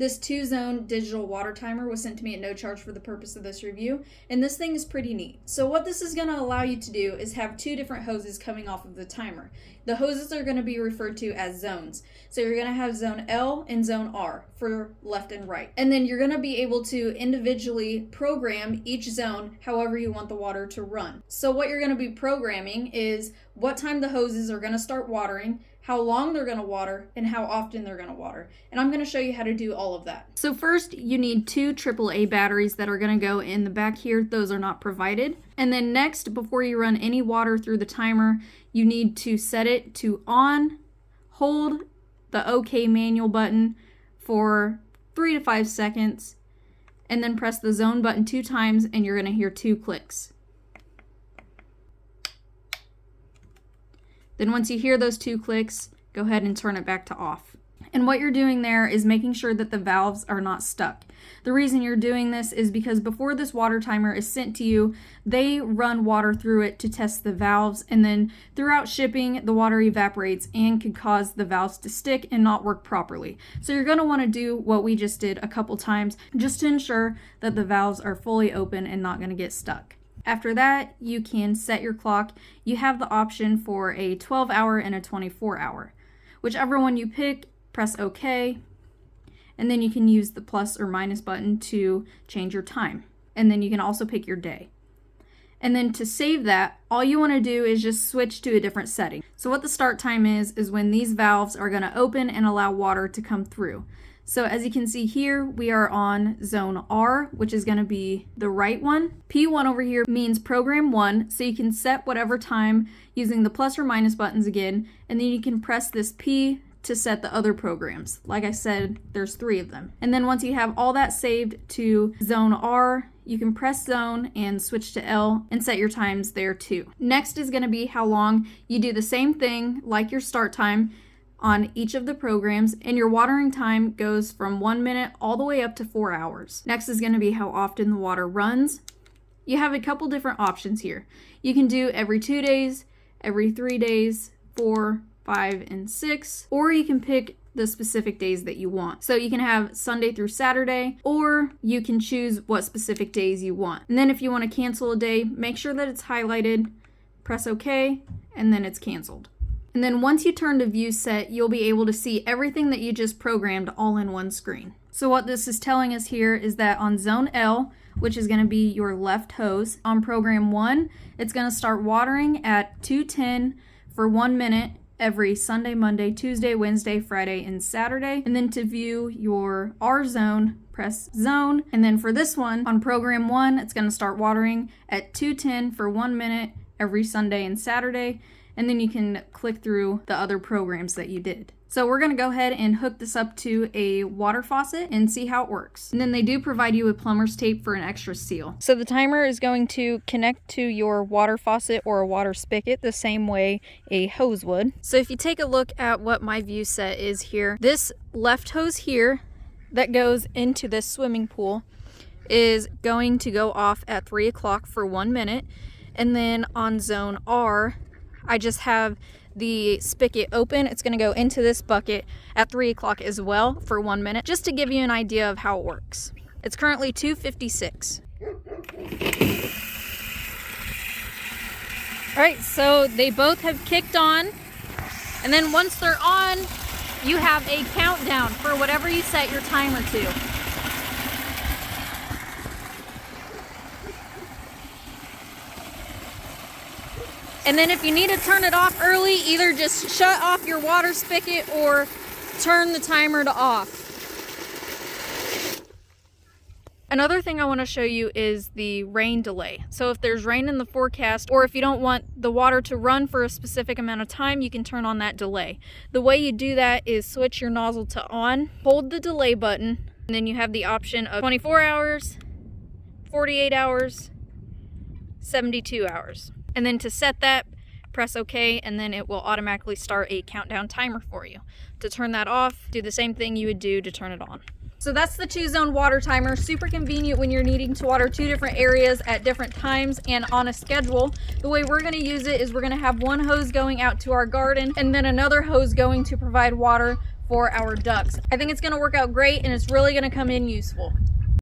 This 2-zone digital water timer was sent to me at no charge for the purpose of this review, and this thing is pretty neat. So what this is going to allow you to do is have 2 different hoses coming off of the timer. The hoses are going to be referred to as zones. So you're going to have zone L and zone R for left and right. And then you're going to be able to individually program each zone however you want the water to run. So what you're going to be programming is what time the hoses are going to start watering, how long they're going to water, and how often they're going to water. And I'm going to show you how to do all of that. So first, you need 2 AAA batteries that are going to go in the back here. Those are not provided. And then next, before you run any water through the timer, you need to set it to on, hold the OK manual button for 3 to 5 seconds, and then press the zone button 2 times, and you're going to hear 2 clicks. Then once you hear those 2 clicks, go ahead and turn it back to off. And what you're doing there is making sure that the valves are not stuck. The reason you're doing this is because before this water timer is sent to you, they run water through it to test the valves, and then throughout shipping, the water evaporates and could cause the valves to stick and not work properly. So you're going to want to do what we just did a couple times just to ensure that the valves are fully open and not going to get stuck. After that, you can set your clock. You have the option for a 12-hour and a 24-hour. Whichever one you pick, press OK, and then you can use the plus or minus button to change your time. And then you can also pick your day. And then to save that, all you want to do is just switch to a different setting. So what the start time is when these valves are going to open and allow water to come through. So as you can see here, we are on zone R, which is going to be the right one. P1 over here means program 1, so you can set whatever time using the plus or minus buttons again, and then you can press this P to set the other programs. Like I said, there's 3 of them. And then once you have all that saved to zone R, you can press zone and switch to L and set your times there too. Next is going to be how long. You do the same thing like your start time on each of the programs, and your watering time goes from 1 minute all the way up to 4 hours. Next is going to be how often the water runs. You have a couple different options here. You can do every 2 days, every 3 days, 4, 5, and 6, or you can pick the specific days that you want. So you can have Sunday through Saturday, or you can choose what specific days you want. And then if you want to cancel a day, make sure that it's highlighted, press OK, and then it's canceled. And then once you turn to view set, you'll be able to see everything that you just programmed all in one screen. So what this is telling us here is that on zone L, which is going to be your left hose, on program 1, it's going to start watering at 2:10 for 1 minute every Sunday, Monday, Tuesday, Wednesday, Friday, and Saturday. And then to view your R zone, press zone. And then for this one, on program 1, it's going to start watering at 2:10 for 1 minute every Sunday and Saturday. And then you can click through the other programs that you did. So we're going to go ahead and hook this up to a water faucet and see how it works. And then they do provide you with plumber's tape for an extra seal. So the timer is going to connect to your water faucet or a water spigot the same way a hose would. So if you take a look at what my view set is here, this left hose here that goes into this swimming pool is going to go off at 3 o'clock for 1 minute. And then on zone R, I just have the spigot open. It's going to go into this bucket at 3 o'clock as well for 1 minute, just to give you an idea of how it works. It's currently 2:56. All right, so they both have kicked on. And then once they're on, you have a countdown for whatever you set your timer to. And then if you need to turn it off early, either just shut off your water spigot or turn the timer to off. Another thing I want to show you is the rain delay. So if there's rain in the forecast, or if you don't want the water to run for a specific amount of time, you can turn on that delay. The way you do that is switch your nozzle to on, hold the delay button, and then you have the option of 24 hours, 48 hours, 72 hours. And then to set that, press OK, and then it will automatically start a countdown timer for you. To turn that off, do the same thing you would do to turn it on. So that's the 2-zone water timer. Super convenient when you're needing to water 2 different areas at different times and on a schedule. The way we're going to use it is we're going to have one hose going out to our garden and then another hose going to provide water for our ducks. I think it's going to work out great and it's really going to come in useful.